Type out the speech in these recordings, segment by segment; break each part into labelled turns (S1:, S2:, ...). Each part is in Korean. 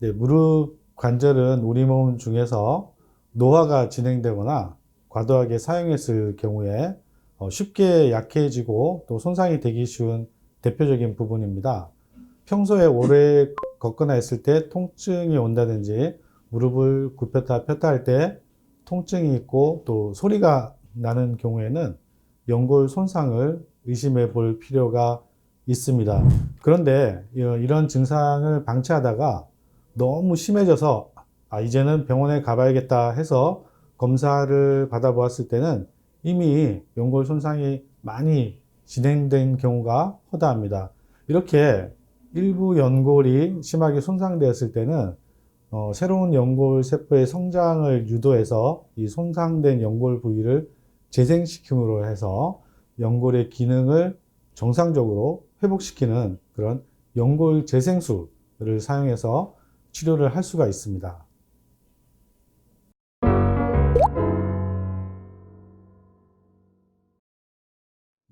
S1: 네, 무릎 관절은 우리 몸 중에서 노화가 진행되거나 과도하게 사용했을 경우에 쉽게 약해지고 또 손상이 되기 쉬운 대표적인 부분입니다. 평소에 오래 걷거나 했을 때 통증이 온다든지 무릎을 굽혔다 폈다 할 때 통증이 있고 또 소리가 나는 경우에는 연골 손상을 의심해 볼 필요가 있습니다. 그런데 이런 증상을 방치하다가 너무 심해져서 이제는 병원에 가봐야겠다 해서 검사를 받아보았을 때는 이미 연골 손상이 많이 진행된 경우가 허다합니다. 이렇게 일부 연골이 심하게 손상되었을 때는 새로운 연골 세포의 성장을 유도해서 이 손상된 연골 부위를 재생시킴으로 해서 연골의 기능을 정상적으로 회복시키는 그런 연골 재생술을 사용해서 치료를 할 수가 있습니다.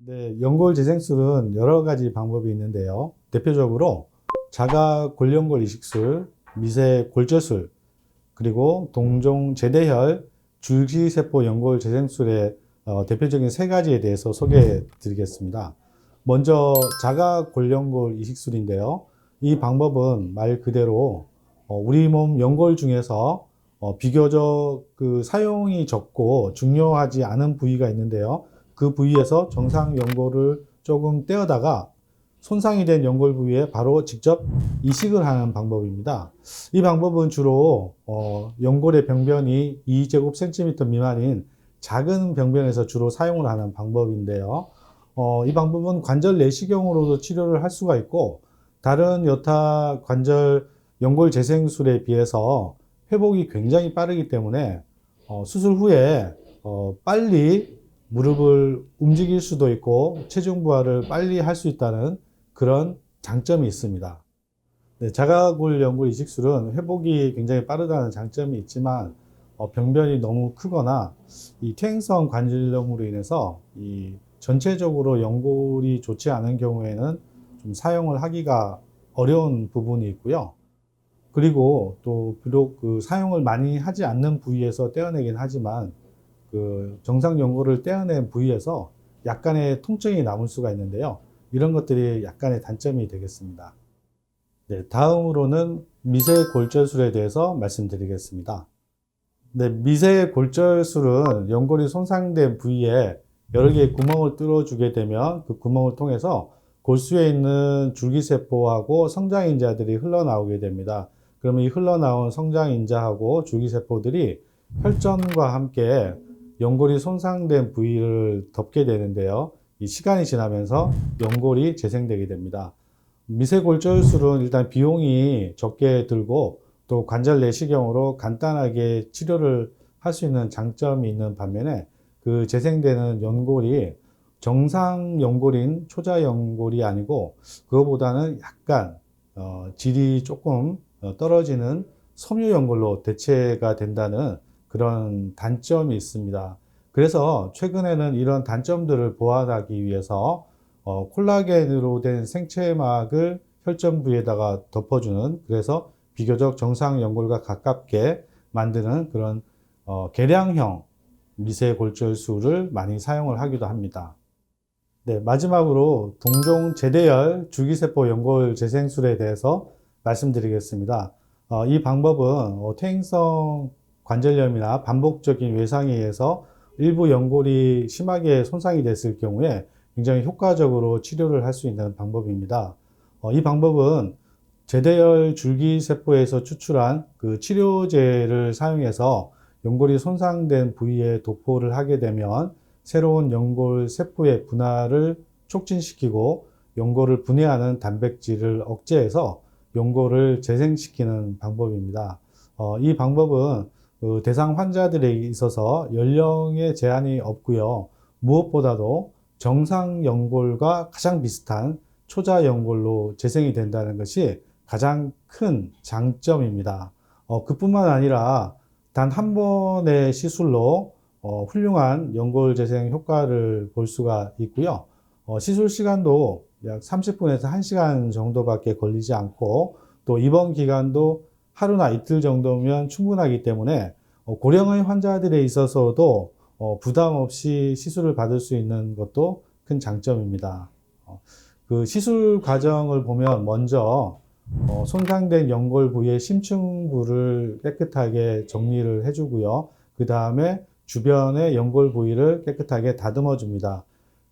S1: 네, 연골 재생술은 여러 가지 방법이 있는데요. 대표적으로 자가 골연골 이식술, 미세 골절술, 그리고 동종 제대혈 줄기세포 연골 재생술의 대표적인 세 가지에 대해서 소개해 드리겠습니다. 먼저 자가 골연골 이식술인데요. 이 방법은 말 그대로 우리 몸 연골 중에서 비교적 그 사용이 적고 중요하지 않은 부위가 있는데요. 그 부위에서 정상 연골을 조금 떼어다가 손상이 된 연골 부위에 바로 직접 이식을 하는 방법입니다. 이 방법은 주로 연골의 병변이 2제곱cm 미만인 작은 병변에서 주로 사용을 하는 방법인데요. 이 방법은 관절 내시경으로도 치료를 할 수가 있고 다른 여타 관절 연골 재생술에 비해서 회복이 굉장히 빠르기 때문에 수술 후에 빨리 무릎을 움직일 수도 있고 체중 부하를 빨리 할 수 있다는 그런 장점이 있습니다. 네, 자가골 연골 이식술은 회복이 굉장히 빠르다는 장점이 있지만 병변이 너무 크거나 이 퇴행성 관절염으로 인해서 이 전체적으로 연골이 좋지 않은 경우에는 좀 사용을 하기가 어려운 부분이 있고요. 그리고 또 비록 그 사용을 많이 하지 않는 부위에서 떼어내긴 하지만 그 정상 연골을 떼어낸 부위에서 약간의 통증이 남을 수가 있는데요. 이런 것들이 약간의 단점이 되겠습니다. 네, 다음으로는 미세골절술에 대해서 말씀드리겠습니다. 네, 미세골절술은 연골이 손상된 부위에 여러 개의 구멍을 뚫어주게 되면 그 구멍을 통해서 골수에 있는 줄기세포하고 성장인자들이 흘러나오게 됩니다. 그러면 이 흘러나온 성장인자하고 줄기세포들이 혈전과 함께 연골이 손상된 부위를 덮게 되는데요. 이 시간이 지나면서 연골이 재생되게 됩니다. 미세골절술은 일단 비용이 적게 들고 또 관절 내시경으로 간단하게 치료를 할 수 있는 장점이 있는 반면에 그 재생되는 연골이 정상 연골인 초자 연골이 아니고 그거보다는 약간 질이 조금 떨어지는 섬유 연골로 대체가 된다는 그런 단점이 있습니다. 그래서 최근에는 이런 단점들을 보완하기 위해서 콜라겐으로 된 생체막을 혈전 부위에다가 덮어주는 그래서 비교적 정상 연골과 가깝게 만드는 그런 개량형 미세골절술을 많이 사용을 하기도 합니다. 네, 마지막으로 동종 제대혈 줄기세포 연골 재생술에 대해서 말씀드리겠습니다. 이 방법은 퇴행성 관절염이나 반복적인 외상에 의해서 일부 연골이 심하게 손상이 됐을 경우에 굉장히 효과적으로 치료를 할 수 있는 방법입니다. 이 방법은 제대혈 줄기세포에서 추출한 그 치료제를 사용해서 연골이 손상된 부위에 도포를 하게 되면 새로운 연골 세포의 분할을 촉진시키고 연골을 분해하는 단백질을 억제해서 연골을 재생시키는 방법입니다. 이 방법은 그 대상 환자들에 있어서 연령에 제한이 없고요. 무엇보다도 정상 연골과 가장 비슷한 초자 연골로 재생이 된다는 것이 가장 큰 장점입니다. 그뿐만 아니라 단 한 번의 시술로 훌륭한 연골 재생 효과를 볼 수가 있고요. 시술 시간도 약 30분에서 1시간 정도밖에 걸리지 않고 또 입원 기간도 하루나 이틀 정도면 충분하기 때문에 고령의 환자들에 있어서도 부담 없이 시술을 받을 수 있는 것도 큰 장점입니다. 그 시술 과정을 보면 먼저 손상된 연골 부위의 심층부를 깨끗하게 정리를 해주고요. 그 다음에 주변의 연골 부위를 깨끗하게 다듬어 줍니다.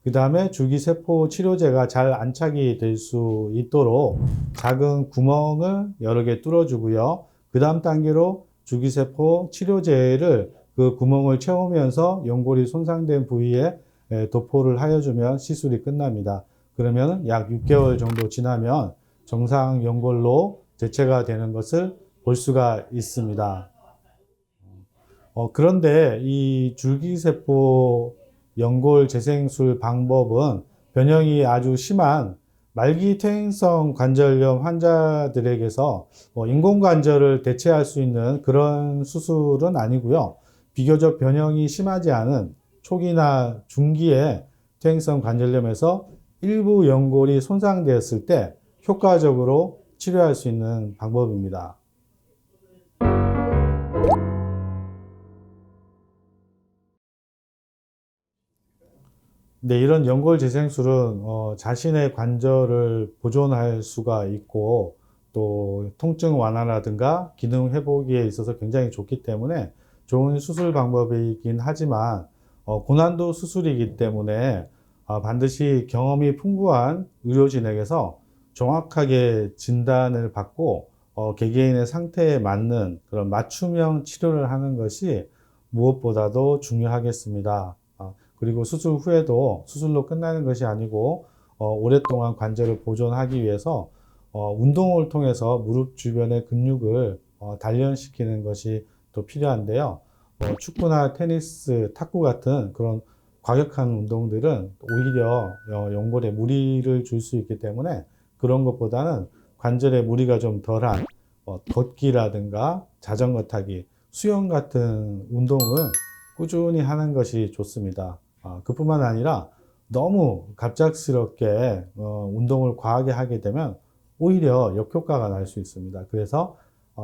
S1: 그 다음에 줄기세포 치료제가 잘 안착이 될 수 있도록 작은 구멍을 여러 개 뚫어주고요. 그 다음 단계로 줄기세포 치료제를 그 구멍을 채우면서 연골이 손상된 부위에 도포를 하여주면 시술이 끝납니다. 그러면 약 6개월 정도 지나면 정상 연골로 재체가 되는 것을 볼 수가 있습니다. 그런데 이 줄기세포 연골 재생술 방법은 변형이 아주 심한 말기 퇴행성 관절염 환자들에게서 인공관절을 대체할 수 있는 그런 수술은 아니고요. 비교적 변형이 심하지 않은 초기나 중기의 퇴행성 관절염에서 일부 연골이 손상되었을 때 효과적으로 치료할 수 있는 방법입니다. 네, 이런 연골 재생술은 자신의 관절을 보존할 수가 있고 또 통증 완화라든가 기능 회복에 있어서 굉장히 좋기 때문에 좋은 수술 방법이긴 하지만 고난도 수술이기 때문에 반드시 경험이 풍부한 의료진에게서 정확하게 진단을 받고 개개인의 상태에 맞는 그런 맞춤형 치료를 하는 것이 무엇보다도 중요하겠습니다. 그리고 수술 후에도 수술로 끝나는 것이 아니고 오랫동안 관절을 보존하기 위해서 운동을 통해서 무릎 주변의 근육을 단련시키는 것이 또 필요한데요. 축구나 테니스, 탁구 같은 그런 과격한 운동들은 오히려 연골에 무리를 줄 수 있기 때문에 그런 것보다는 관절에 무리가 좀 덜한 걷기라든가 자전거 타기, 수영 같은 운동은 꾸준히 하는 것이 좋습니다. 그뿐만 아니라 너무 갑작스럽게 운동을 과하게 하게 되면 오히려 역효과가 날 수 있습니다. 그래서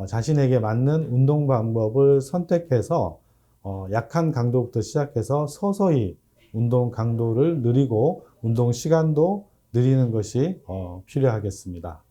S1: 자신에게 맞는 운동 방법을 선택해서 약한 강도부터 시작해서 서서히 운동 강도를 늘리고 운동 시간도 늘리는 것이 필요하겠습니다.